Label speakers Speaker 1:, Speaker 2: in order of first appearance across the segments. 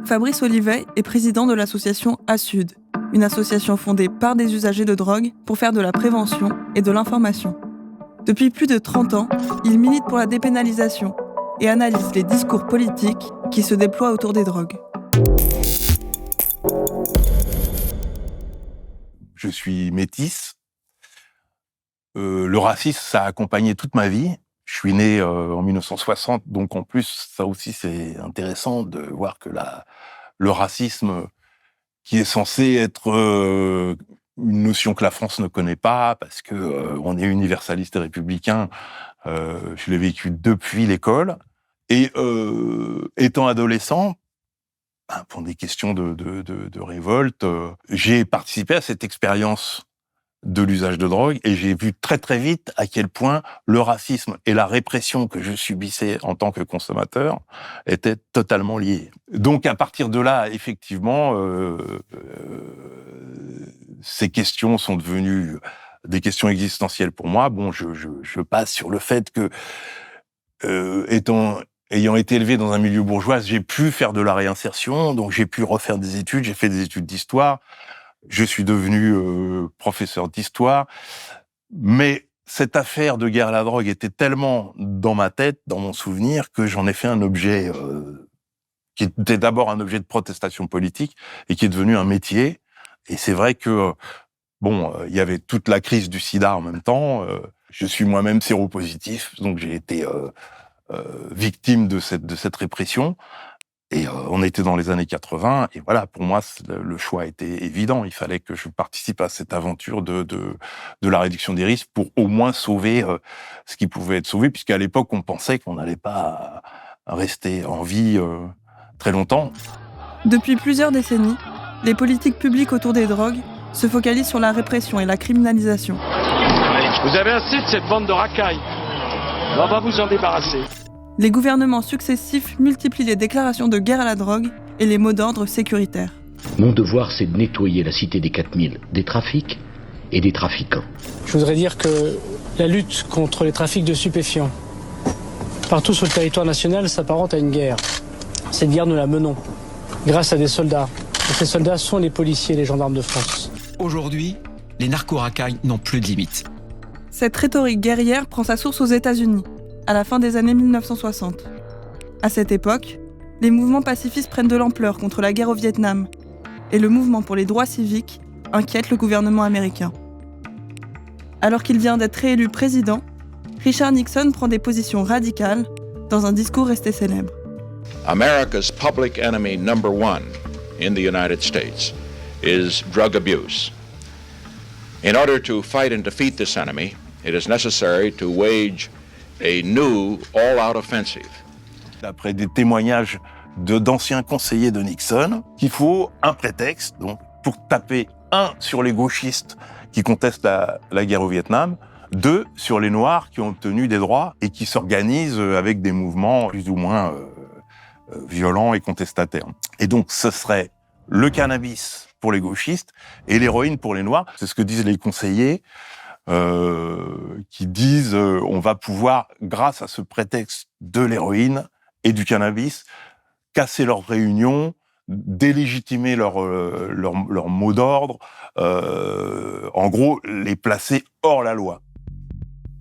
Speaker 1: Fabrice Olivet est président de l'association ASUD, une association fondée par des usagers de drogue pour faire de la prévention et de l'information. Depuis plus de 30 ans, il milite pour la dépénalisation et analyse les discours politiques qui se déploient autour des drogues.
Speaker 2: Je suis métis. Le racisme, ça a accompagné toute ma vie. Je suis né en 1960, donc en plus, ça aussi, c'est intéressant de voir que le racisme, qui est censé être une notion que la France ne connaît pas, parce que on est universaliste et républicain, je l'ai vécu depuis l'école. Et étant adolescent, pour des questions de révolte, j'ai participé à cette expérience de l'usage de drogue et j'ai vu très très vite à quel point le racisme et la répression que je subissais en tant que consommateur étaient totalement liés. Donc à partir de là, effectivement, ces questions sont devenues des questions existentielles pour moi. Bon, je passe sur le fait que ayant été élevé dans un milieu bourgeois, j'ai pu faire de la réinsertion, donc j'ai pu refaire des études, j'ai fait des études d'histoire, je suis devenu professeur d'histoire, mais cette affaire de guerre à la drogue était tellement dans ma tête, dans mon souvenir, que j'en ai fait un objet qui était d'abord un objet de protestation politique et qui est devenu un métier. Et c'est vrai que, il y avait toute la crise du sida en même temps, je suis moi-même séropositif, donc j'ai été victime de cette répression. Et on était dans les années 80, et voilà, pour moi, le choix était évident. Il fallait que je participe à cette aventure de la réduction des risques pour au moins sauver ce qui pouvait être sauvé, puisqu'à l'époque, on pensait qu'on n'allait pas rester en vie très longtemps.
Speaker 1: Depuis plusieurs décennies, les politiques publiques autour des drogues se focalisent sur la répression et la criminalisation.
Speaker 3: Vous avez assez de cette bande de racailles. On va vous en débarrasser.
Speaker 1: Les gouvernements successifs multiplient les déclarations de guerre à la drogue et les mots d'ordre sécuritaires.
Speaker 4: Mon devoir, c'est de nettoyer la cité des 4000 des trafics et des trafiquants.
Speaker 5: Je voudrais dire que la lutte contre les trafics de stupéfiants, partout sur le territoire national, s'apparente à une guerre. Cette guerre, nous la menons grâce à des soldats. Et ces soldats sont les policiers et les gendarmes de France.
Speaker 6: Aujourd'hui, les narco-racailles n'ont plus de limites.
Speaker 1: Cette rhétorique guerrière prend sa source aux États-Unis, à la fin des années 1960. À cette époque, les mouvements pacifistes prennent de l'ampleur contre la guerre au Vietnam, et le mouvement pour les droits civiques inquiète le gouvernement américain. Alors qu'il vient d'être réélu président, Richard Nixon prend des positions radicales dans un discours resté célèbre.
Speaker 7: America's public enemy number one in the United States is drug abuse. In order to fight and defeat this enemy, it is necessary to wage a new all-out offensive.
Speaker 2: D'après des témoignages d'anciens conseillers de Nixon, qu'il faut un prétexte donc, pour taper, 1, sur les gauchistes qui contestent la guerre au Vietnam, 2, sur les Noirs qui ont obtenu des droits et qui s'organisent avec des mouvements plus ou moins violents et contestataires. Et donc, ce serait le cannabis pour les gauchistes et l'héroïne pour les Noirs. C'est ce que disent les conseillers qui disent on va pouvoir, grâce à ce prétexte de l'héroïne et du cannabis, casser leurs réunions, délégitimer leur mot d'ordre, en gros, les placer hors la loi.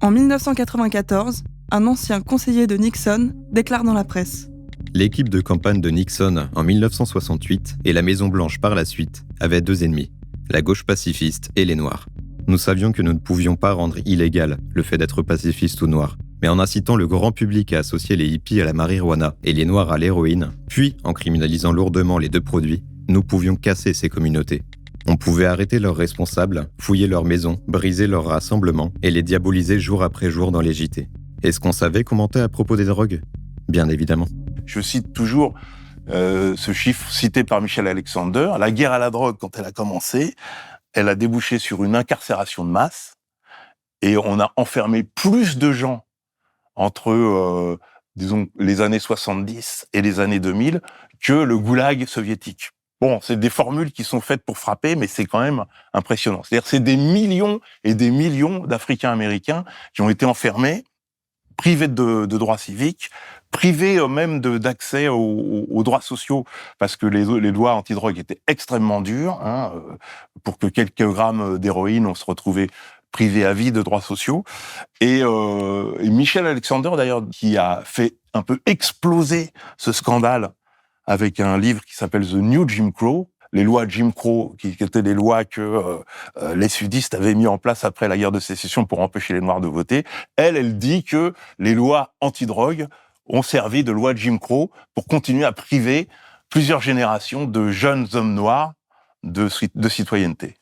Speaker 1: En 1994, un ancien conseiller de Nixon déclare dans la presse :
Speaker 8: l'équipe de campagne de Nixon en 1968 et la Maison-Blanche par la suite avaient 2 ennemis, la gauche pacifiste et les Noirs. Nous savions que nous ne pouvions pas rendre illégal le fait d'être pacifiste ou noir, mais en incitant le grand public à associer les hippies à la marijuana et les noirs à l'héroïne, puis en criminalisant lourdement les 2 produits, nous pouvions casser ces communautés. On pouvait arrêter leurs responsables, fouiller leurs maisons, briser leurs rassemblements et les diaboliser jour après jour dans les JT. Est-ce qu'on savait commenter à propos des drogues ? Bien évidemment.
Speaker 2: Je cite toujours ce chiffre cité par Michel Alexander. La guerre à la drogue, quand elle a commencé, elle a débouché sur une incarcération de masse et on a enfermé plus de gens entre, disons, les années 70 et les années 2000 que le goulag soviétique. Bon, c'est des formules qui sont faites pour frapper, mais c'est quand même impressionnant. C'est-à-dire c'est des millions et des millions d'Africains américains qui ont été enfermés, privés de droits civiques, privés même d'accès aux droits sociaux, parce que les lois antidrogue étaient extrêmement dures. Pour que quelques grammes d'héroïne, on se retrouvait privé à vie de droits sociaux. Et Michel Alexander, d'ailleurs, qui a fait un peu exploser ce scandale avec un livre qui s'appelle The New Jim Crow, les lois Jim Crow, qui étaient les lois que les sudistes avaient mis en place après la guerre de sécession pour empêcher les Noirs de voter. Elle dit que les lois antidrogue ont servi de loi Jim Crow pour continuer à priver plusieurs générations de jeunes hommes noirs de citoyenneté.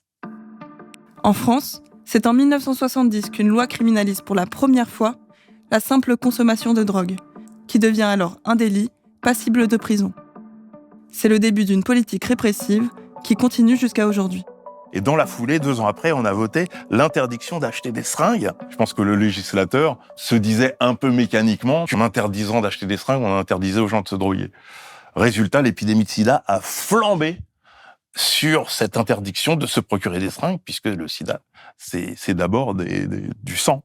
Speaker 1: En France, c'est en 1970 qu'une loi criminalise pour la première fois la simple consommation de drogue, qui devient alors un délit passible de prison. C'est le début d'une politique répressive qui continue jusqu'à aujourd'hui.
Speaker 2: Et dans la foulée, 2 ans après, on a voté l'interdiction d'acheter des seringues. Je pense que le législateur se disait un peu mécaniquement qu'en interdisant d'acheter des seringues, on interdisait aux gens de se droguer. Résultat, l'épidémie de sida a flambé sur cette interdiction de se procurer des seringues, puisque le sida, c'est d'abord du sang.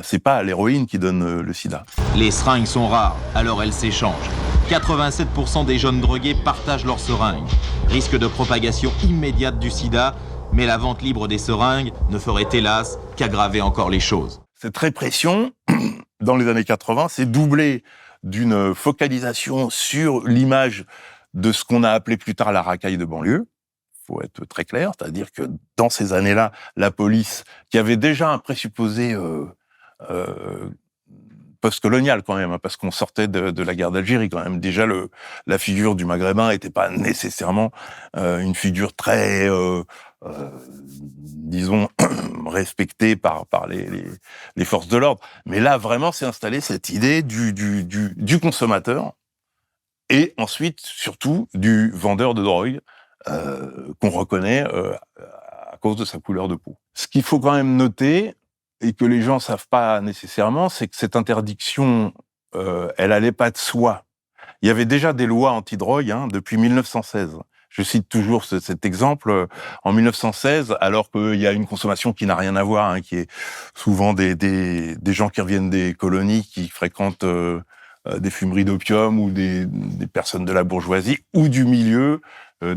Speaker 2: C'est pas l'héroïne qui donne le sida.
Speaker 9: Les seringues sont rares, alors elles s'échangent. 87% des jeunes drogués partagent leurs seringues. Risque de propagation immédiate du sida, mais la vente libre des seringues ne ferait hélas qu'aggraver encore les choses.
Speaker 2: Cette répression, dans les années 80, s'est doublée d'une focalisation sur l'image de ce qu'on a appelé plus tard la racaille de banlieue. Faut être très clair, c'est-à-dire que dans ces années-là, la police, qui avait déjà un présupposé post-colonial quand même, parce qu'on sortait de la guerre d'Algérie quand même. Déjà, la figure du Maghrébin était pas nécessairement une figure très, disons, respectée par les forces de l'ordre. Mais là, vraiment, s'est installée cette idée du consommateur et ensuite, surtout, du vendeur de drogue qu'on reconnaît à cause de sa couleur de peau. Ce qu'il faut quand même noter, et que les gens savent pas nécessairement, c'est que cette interdiction, elle allait pas de soi. Il y avait déjà des lois anti-drogue depuis 1916. Je cite toujours cet exemple. En 1916, alors qu'il y a une consommation qui n'a rien à voir, qui est souvent des gens qui reviennent des colonies, qui fréquentent des fumeries d'opium ou des personnes de la bourgeoisie ou du milieu, le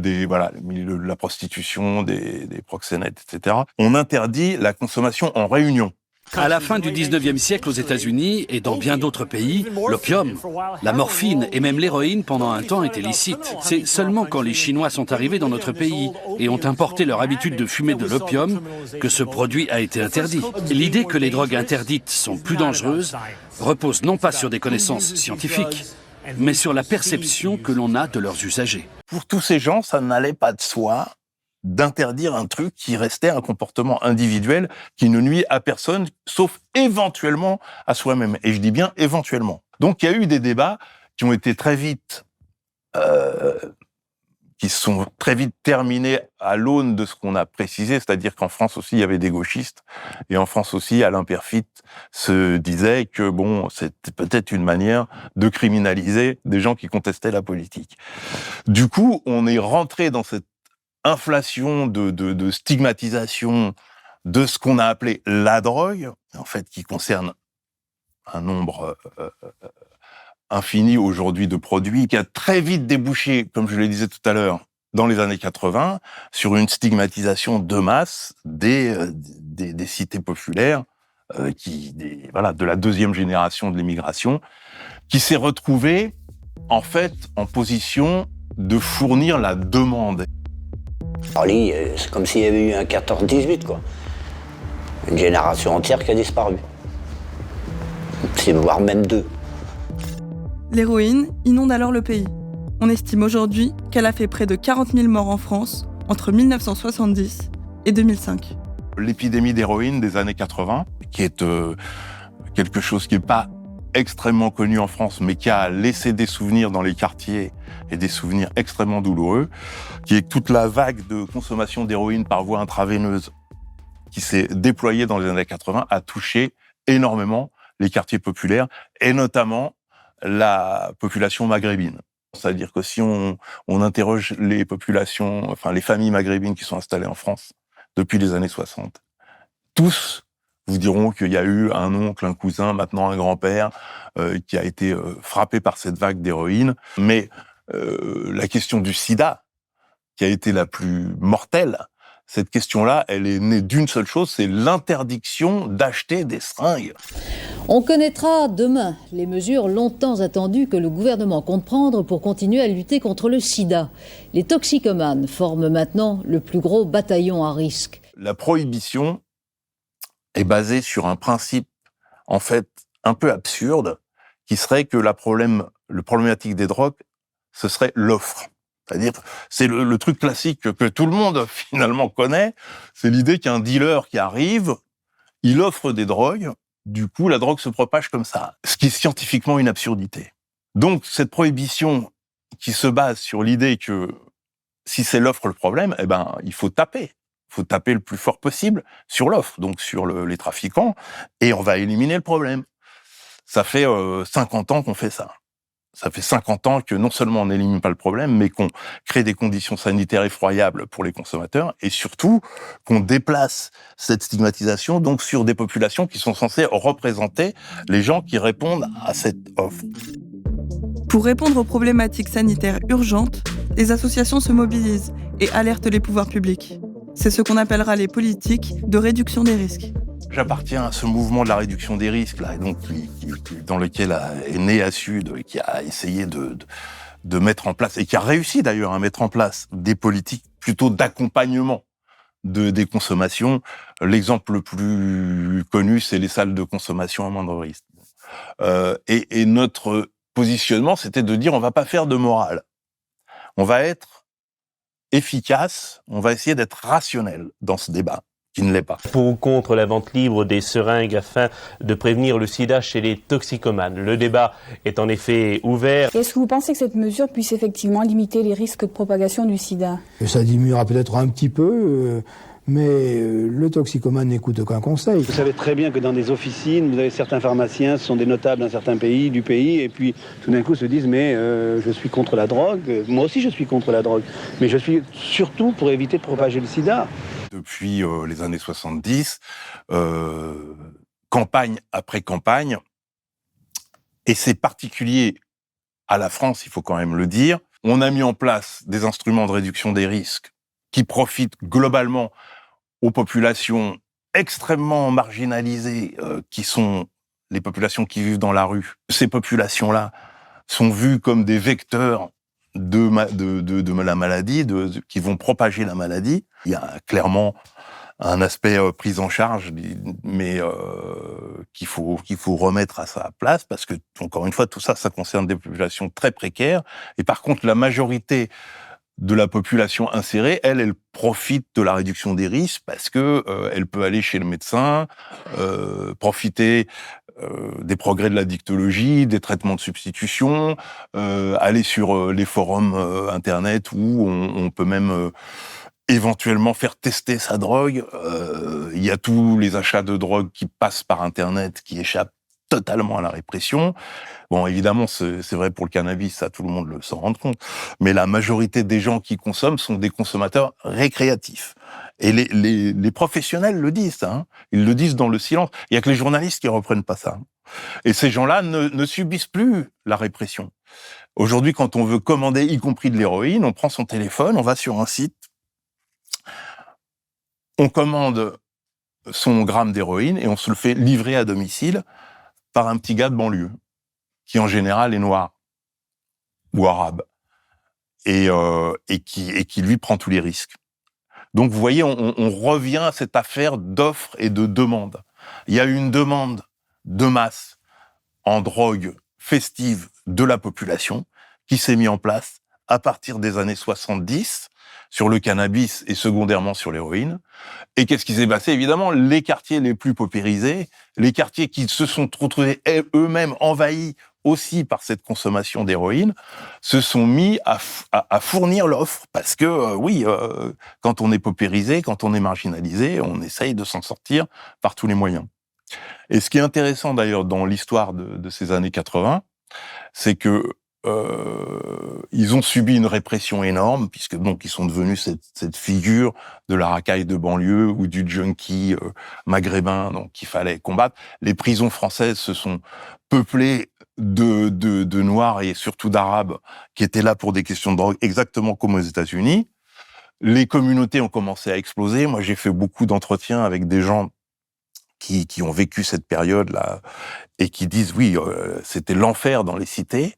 Speaker 2: milieu de la prostitution, des proxénètes, etc. On interdit la consommation en réunion.
Speaker 10: À la fin du 19e siècle aux États-Unis et dans bien d'autres pays, l'opium, la morphine et même l'héroïne pendant un temps étaient licites. C'est seulement quand les Chinois sont arrivés dans notre pays et ont importé leur habitude de fumer de l'opium que ce produit a été interdit. L'idée que les drogues interdites sont plus dangereuses repose non pas sur des connaissances scientifiques, mais sur la perception que l'on a de leurs usagers.
Speaker 2: Pour tous ces gens, ça n'allait pas de soi d'interdire un truc qui restait un comportement individuel qui ne nuit à personne, sauf éventuellement à soi-même. Et je dis bien éventuellement. Donc il y a eu des débats qui ont été très vite, qui sont très vite terminés à l'aune de ce qu'on a précisé, c'est-à-dire qu'en France aussi il y avait des gauchistes, et en France aussi Alain Peyrefitte se disait que c'était peut-être une manière de criminaliser des gens qui contestaient la politique. Du coup, on est rentré dans cette inflation de stigmatisation de ce qu'on a appelé la drogue, en fait, qui concerne un nombre infini aujourd'hui de produits, qui a très vite débouché, comme je le disais tout à l'heure, dans les années 80, sur une stigmatisation de masse des cités populaires, de la deuxième génération de l'immigration, qui s'est retrouvée, en fait, en position de fournir la demande.
Speaker 11: Paris, c'est comme s'il y avait eu un 14-18, quoi. Une génération entière qui a disparu. Voire même 2.
Speaker 1: L'héroïne inonde alors le pays. On estime aujourd'hui qu'elle a fait près de 40 000 morts en France entre 1970 et 2005.
Speaker 2: L'épidémie d'héroïne des années 80, qui est quelque chose qui n'est pas extrêmement connu en France, mais qui a laissé des souvenirs dans les quartiers et des souvenirs extrêmement douloureux, qui est toute la vague de consommation d'héroïne par voie intraveineuse qui s'est déployée dans les années 80, a touché énormément les quartiers populaires et notamment la population maghrébine. C'est-à-dire que si on interroge les populations, les familles maghrébines qui sont installées en France depuis les années 60, tous vous diront qu'il y a eu un oncle, un cousin, maintenant un grand-père, qui a été frappé par cette vague d'héroïne. Mais la question du sida, qui a été la plus mortelle, cette question-là, elle est née d'une seule chose, c'est l'interdiction d'acheter des seringues.
Speaker 12: On connaîtra demain les mesures longtemps attendues que le gouvernement compte prendre pour continuer à lutter contre le sida. Les toxicomanes forment maintenant le plus gros bataillon à risque.
Speaker 2: La prohibition est basée sur un principe, en fait, un peu absurde, qui serait que le problématique des drogues, ce serait l'offre. C'est-à-dire, c'est le truc classique que tout le monde, finalement, connaît. C'est l'idée qu'un dealer qui arrive, il offre des drogues, du coup, la drogue se propage comme ça. Ce qui est scientifiquement une absurdité. Donc, cette prohibition qui se base sur l'idée que si c'est l'offre le problème, eh ben, il faut taper. Il faut taper le plus fort possible sur l'offre, donc sur les trafiquants, et on va éliminer le problème. Ça fait 50 ans qu'on fait ça. Ça fait 50 ans que non seulement on n'élimine pas le problème, mais qu'on crée des conditions sanitaires effroyables pour les consommateurs, et surtout qu'on déplace cette stigmatisation donc sur des populations qui sont censées représenter les gens qui répondent à cette offre.
Speaker 1: Pour répondre aux problématiques sanitaires urgentes, les associations se mobilisent et alertent les pouvoirs publics. C'est ce qu'on appellera les politiques de réduction des risques.
Speaker 2: J'appartiens à ce mouvement de la réduction des risques, là, donc, dans lequel est né Assud, et qui a essayé de mettre en place, et qui a réussi d'ailleurs à mettre en place des politiques plutôt d'accompagnement des consommations. L'exemple le plus connu, c'est les salles de consommation à moindre risque. Et notre positionnement, c'était de dire on va pas faire de morale. On va être efficace, on va essayer d'être rationnel dans ce débat, qui ne l'est pas.
Speaker 13: Pour ou contre la vente libre des seringues afin de prévenir le sida chez les toxicomanes. Le débat est en effet ouvert.
Speaker 14: Est-ce que vous pensez que cette mesure puisse effectivement limiter les risques de propagation du sida ?
Speaker 15: Ça diminuera peut-être un petit peu, mais le toxicomane n'écoute aucun conseil.
Speaker 16: Vous savez très bien que dans des officines, vous avez certains pharmaciens, ce sont des notables dans certains pays, du pays, et puis tout d'un coup se disent mais je suis contre la drogue, moi aussi je suis contre la drogue, mais je suis surtout pour éviter de propager le sida.
Speaker 2: Depuis les années 70, campagne après campagne, et c'est particulier à la France, il faut quand même le dire, on a mis en place des instruments de réduction des risques qui profitent globalement aux populations extrêmement marginalisées, qui sont les populations qui vivent dans la rue. Ces populations-là sont vues comme des vecteurs de la maladie, qui vont propager la maladie. Il y a clairement un aspect prise en charge, mais qu'il faut remettre à sa place, parce que, encore une fois, tout ça, ça concerne des populations très précaires. Et par contre, la majorité de la population insérée, elle profite de la réduction des risques parce que elle peut aller chez le médecin, profiter des progrès de la dictologie, des traitements de substitution, aller sur les forums internet où on peut même éventuellement faire tester sa drogue. Il y a tous les achats de drogue qui passent par internet qui échappent totalement à la répression. Bon, évidemment, c'est vrai pour le cannabis, ça, tout le monde s'en rend compte. Mais la majorité des gens qui consomment sont des consommateurs récréatifs. Et les professionnels le disent, hein. Ils le disent dans le silence. Il y a que les journalistes qui reprennent pas ça. Et ces gens-là ne subissent plus la répression. Aujourd'hui, quand on veut commander, y compris de l'héroïne, on prend son téléphone, on va sur un site, on commande son gramme d'héroïne et on se le fait livrer à domicile par un petit gars de banlieue, qui en général est noir ou arabe, et qui lui prend tous les risques. Donc vous voyez, on revient à cette affaire d'offre et de demande. Il y a une demande de masse en drogue festive de la population qui s'est mise en place à partir des années 70 sur le cannabis et secondairement sur l'héroïne. Et qu'est-ce qui s'est passé ? Évidemment, les quartiers les plus paupérisés, les quartiers qui se sont retrouvés eux-mêmes envahis aussi par cette consommation d'héroïne, se sont mis à fournir l'offre. Parce que, quand on est paupérisé, quand on est marginalisé, on essaye de s'en sortir par tous les moyens. Et ce qui est intéressant d'ailleurs dans l'histoire de ces années 80, c'est que ils ont subi une répression énorme, puisque donc ils sont devenus cette figure de la racaille de banlieue ou du junkie maghrébin, donc qu'il fallait combattre. Les prisons françaises se sont peuplées de Noirs et surtout d'Arabes qui étaient là pour des questions de drogue, exactement comme aux États-Unis. Les communautés ont commencé à exploser. Moi, j'ai fait beaucoup d'entretiens avec des gens qui ont vécu cette période-là et qui disent oui, c'était l'enfer dans les cités.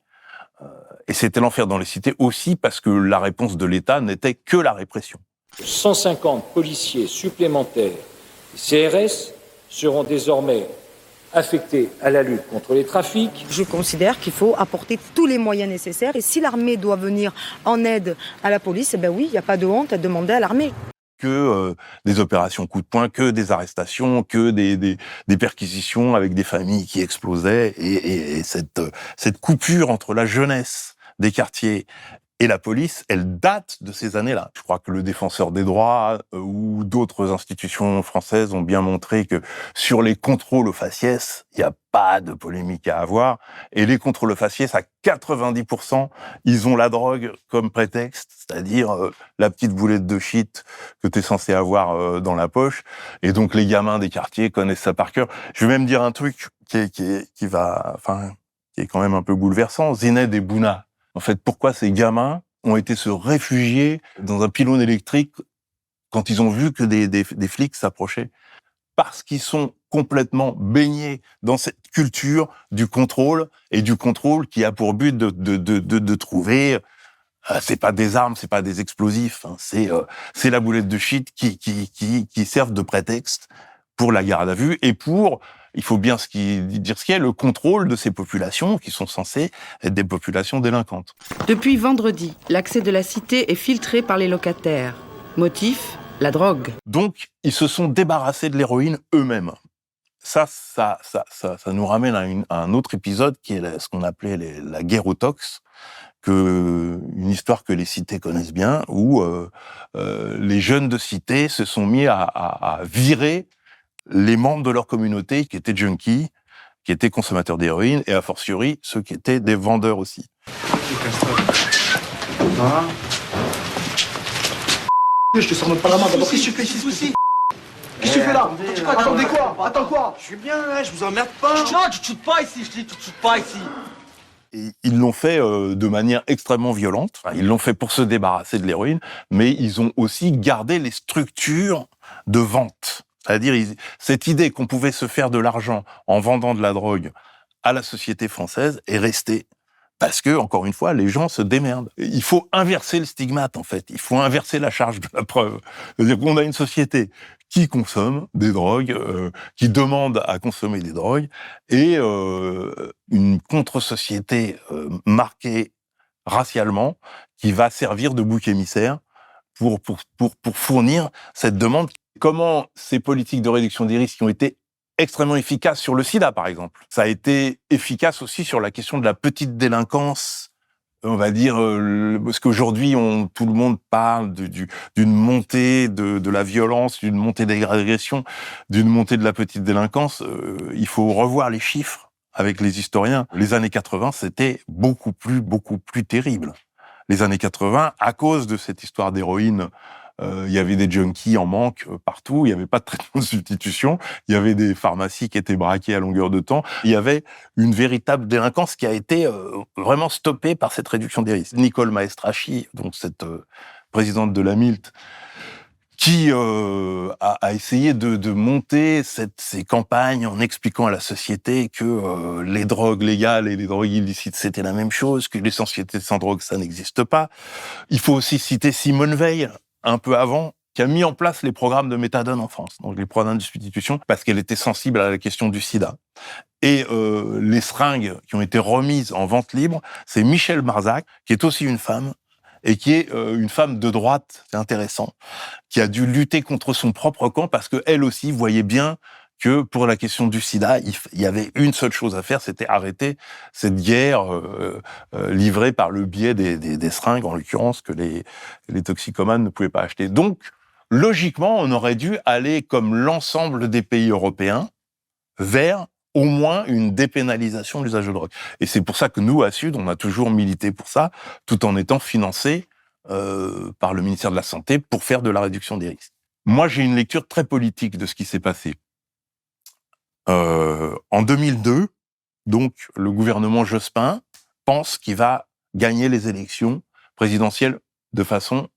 Speaker 2: Et c'était l'enfer dans les cités aussi parce que la réponse de l'État n'était que la répression.
Speaker 17: 150 policiers supplémentaires CRS seront désormais affectés à la lutte contre les trafics.
Speaker 18: Je considère qu'il faut apporter tous les moyens nécessaires et si l'armée doit venir en aide à la police, ben oui, il n'y a pas de honte à demander à l'armée.
Speaker 2: Que des opérations coup de poing, que des arrestations, que des perquisitions avec des familles qui explosaient et cette coupure entre la jeunesse des quartiers et la police, elle date de ces années-là. Je crois que le Défenseur des droits ou d'autres institutions françaises ont bien montré que sur les contrôles aux faciès, il n'y a pas de polémique à avoir. Et les contrôles aux faciès, à 90%, ils ont la drogue comme prétexte, c'est-à-dire la petite boulette de shit que tu es censé avoir dans la poche. Et donc les gamins des quartiers connaissent ça par cœur. Je vais même dire un truc qui est quand même un peu bouleversant. Zined et Bouna. En fait, pourquoi ces gamins ont été se réfugier dans un pylône électrique quand ils ont vu que des flics s'approchaient? Parce qu'ils sont complètement baignés dans cette culture du contrôle et du contrôle qui a pour but de trouver, c'est pas des armes, c'est pas des explosifs, hein, c'est la boulette de shit qui servent de prétexte pour la garde à vue et pour, il faut bien dire ce qui est, le contrôle de ces populations qui sont censées être des populations délinquantes.
Speaker 19: Depuis vendredi, l'accès de la cité est filtré par les locataires. Motif, la drogue.
Speaker 2: Donc, ils se sont débarrassés de l'héroïne eux-mêmes. Ça nous ramène à un autre épisode qui est ce qu'on appelait la guerre aux tox, une histoire que les cités connaissent bien, où les jeunes de cité se sont mis à virer les membres de leur communauté qui étaient junkies, qui étaient consommateurs d'héroïne, et a fortiori ceux qui étaient des vendeurs aussi.
Speaker 20: Je te sors même pas la main, d'abord qu'est-ce que tu fais ici aussi? Qu'est-ce que tu fais là? Attendez quoi? Attends quoi? Je suis bien là, je vous emmerde pas. Non, tu te shootes pas ici, je dis tu te shootes pas ici.
Speaker 2: Et ils l'ont fait de manière extrêmement violente. Enfin, ils l'ont fait pour se débarrasser de l'héroïne, mais ils ont aussi gardé les structures de vente. C'est-à-dire, cette idée qu'on pouvait se faire de l'argent en vendant de la drogue à la société française est restée. Parce que, encore une fois, les gens se démerdent. Il faut inverser le stigmate, en fait. Il faut inverser la charge de la preuve. C'est-à-dire qu'on a une société qui consomme des drogues, qui demande à consommer des drogues, et une contre-société marquée racialement qui va servir de bouc émissaire pour fournir cette demande. Comment ces politiques de réduction des risques qui ont été extrêmement efficaces sur le sida, par exemple, ça a été efficace aussi sur la question de la petite délinquance, on va dire, parce qu'aujourd'hui, tout le monde parle d'une montée de la violence, d'une montée des agressions, d'une montée de la petite délinquance. Il faut revoir les chiffres avec les historiens. Les années 80, c'était beaucoup plus terrible. Les années 80, à cause de cette histoire d'héroïne, il y avait des junkies en manque partout, il n'y avait pas de traitement de substitution, il y avait des pharmacies qui étaient braquées à longueur de temps, il y avait une véritable délinquance qui a été vraiment stoppée par cette réduction des risques. Nicole Maestrachi, donc cette présidente de la MILT, qui a essayé de monter ces campagnes en expliquant à la société que les drogues légales et les drogues illicites, c'était la même chose, que les sociétés sans drogue, ça n'existe pas. Il faut aussi citer Simone Veil, un peu avant, qui a mis en place les programmes de méthadone en France, donc les programmes de substitution, parce qu'elle était sensible à la question du sida. Et les seringues qui ont été remises en vente libre, c'est Michel Marzac, qui est aussi une femme, et qui est une femme de droite, c'est intéressant, qui a dû lutter contre son propre camp, parce qu'elle aussi voyait bien que pour la question du sida, il y avait une seule chose à faire, c'était arrêter cette guerre livrée par le biais des seringues, en l'occurrence, que les toxicomanes ne pouvaient pas acheter. Donc, logiquement, on aurait dû aller, comme l'ensemble des pays européens, vers au moins une dépénalisation de l'usage de drogue. Et c'est pour ça que nous, à Sud, on a toujours milité pour ça, tout en étant financés par le ministère de la Santé pour faire de la réduction des risques. Moi, j'ai une lecture très politique de ce qui s'est passé. En 2002, donc, le gouvernement Jospin pense qu'il va gagner les élections présidentielles de façon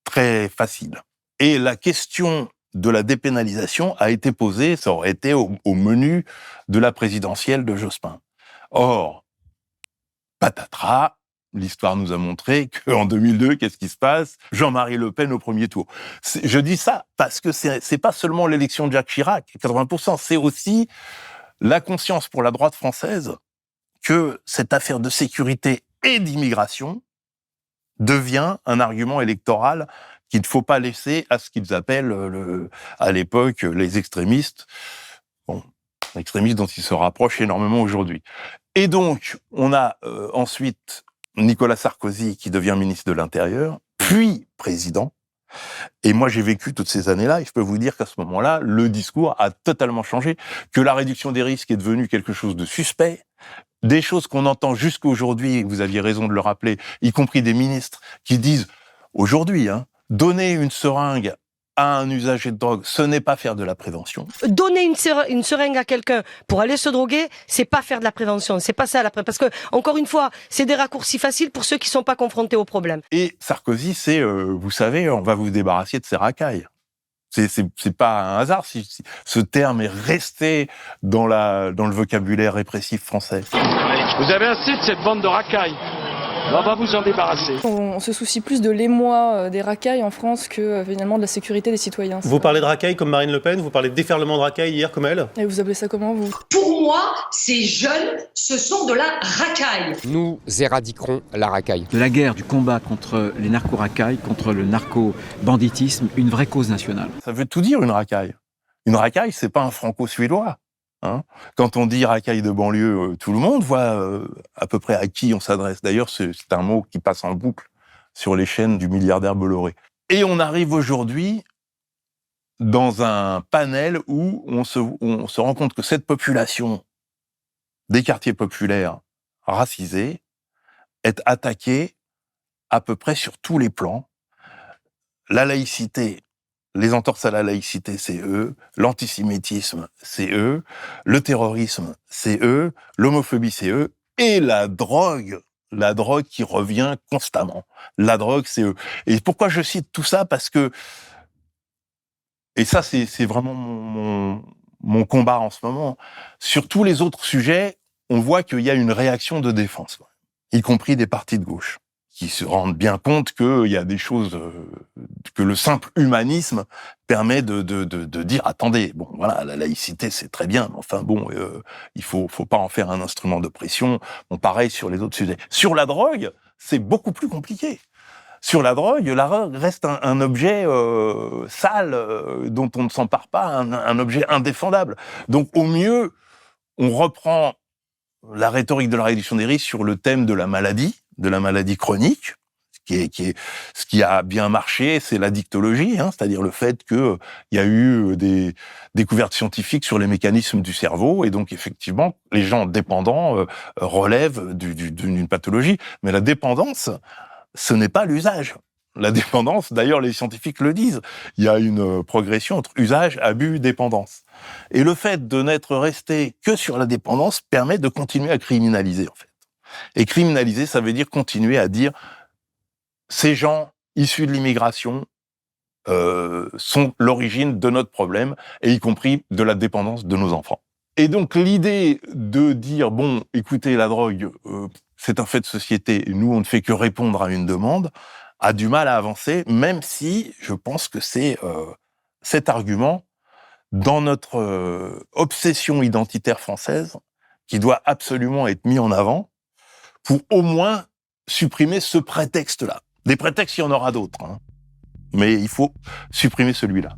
Speaker 2: très facile. Et la question de la dépénalisation a été posée, ça aurait été au menu de la présidentielle de Jospin. Or, patatras, l'histoire nous a montré qu'en 2002, qu'est-ce qui se passe? Jean-Marie Le Pen au premier tour. Je dis ça parce que c'est pas seulement l'élection de Jacques Chirac, 80%, c'est aussi la conscience pour la droite française que cette affaire de sécurité et d'immigration devient un argument électoral qu'il ne faut pas laisser à ce qu'ils appellent à l'époque les extrémistes. Bon, extrémistes dont ils se rapprochent énormément aujourd'hui. Et donc, on a ensuite Nicolas Sarkozy qui devient ministre de l'Intérieur, puis président. Et moi, j'ai vécu toutes ces années-là, et je peux vous dire qu'à ce moment-là, le discours a totalement changé, que la réduction des risques est devenue quelque chose de suspect, des choses qu'on entend jusqu'à aujourd'hui, vous aviez raison de le rappeler, y compris des ministres qui disent, aujourd'hui, donner une seringue à un usager de drogue, ce n'est pas faire de la prévention.
Speaker 21: Donner une seringue à quelqu'un pour aller se droguer, c'est pas faire de la prévention, c'est pas ça la prévention. Parce que, encore une fois, c'est des raccourcis faciles pour ceux qui sont pas confrontés au problème.
Speaker 2: Et Sarkozy, c'est, vous savez, on va vous débarrasser de ces racailles. C'est pas un hasard si ce terme est resté dans le vocabulaire répressif français.
Speaker 3: Vous avez assez de cette bande de racailles. On va vous en débarrasser.
Speaker 14: On se soucie plus de l'émoi des racailles en France que finalement de la sécurité des citoyens.
Speaker 22: Vous parlez de racailles comme Marine Le Pen, vous parlez de déferlement de racailles hier comme elle.
Speaker 14: Et vous appelez ça comment, vous?
Speaker 23: Pour moi, ces jeunes, ce sont de la racaille.
Speaker 24: Nous éradiquerons la racaille.
Speaker 6: De la guerre, du combat contre les narco-racailles, contre le narco-banditisme, une vraie cause nationale.
Speaker 2: Ça veut tout dire, une racaille. Une racaille, c'est pas un franco-suédois. Quand on dit racaille de banlieue, tout le monde voit à peu près à qui on s'adresse. D'ailleurs, c'est un mot qui passe en boucle sur les chaînes du milliardaire Bolloré. Et on arrive aujourd'hui dans un panel où on se rend compte que cette population des quartiers populaires racisés est attaquée à peu près sur tous les plans. La laïcité, les entorses à la laïcité, c'est eux. L'antisémitisme, c'est eux. Le terrorisme, c'est eux. L'homophobie, c'est eux. Et la drogue qui revient constamment. La drogue, c'est eux. Et pourquoi je cite tout ça? Parce que, et ça, c'est vraiment mon combat en ce moment. Sur tous les autres sujets, on voit qu'il y a une réaction de défense, y compris des partis de gauche, qui se rendent bien compte qu'il y a des choses que le simple humanisme permet de dire, attendez, bon, voilà, la laïcité, c'est très bien, mais enfin, bon, il faut pas en faire un instrument de pression. Bon, pareil sur les autres sujets. Sur la drogue, c'est beaucoup plus compliqué. Sur la drogue reste un objet sale, dont on ne s'empare pas, un objet indéfendable. Donc, au mieux, on reprend la rhétorique de la réduction des risques sur le thème de la maladie chronique, ce qui a bien marché, c'est l'addictologie, c'est-à-dire le fait qu'il y a eu des découvertes scientifiques sur les mécanismes du cerveau, et donc effectivement, les gens dépendants relèvent d'une pathologie. Mais la dépendance, ce n'est pas l'usage. La dépendance, d'ailleurs, les scientifiques le disent, il y a une progression entre usage, abus, dépendance. Et le fait de n'être resté que sur la dépendance permet de continuer à criminaliser, en fait. Et criminaliser, ça veut dire continuer à dire ces gens issus de l'immigration sont l'origine de notre problème, et y compris de la dépendance de nos enfants. Et donc l'idée de dire, bon, écoutez, la drogue, c'est un fait de société, et nous, on ne fait que répondre à une demande, a du mal à avancer, même si je pense que c'est cet argument, dans notre obsession identitaire française, qui doit absolument être mis en avant, pour au moins supprimer ce prétexte-là. Des prétextes, il y en aura d'autres, mais il faut supprimer celui-là.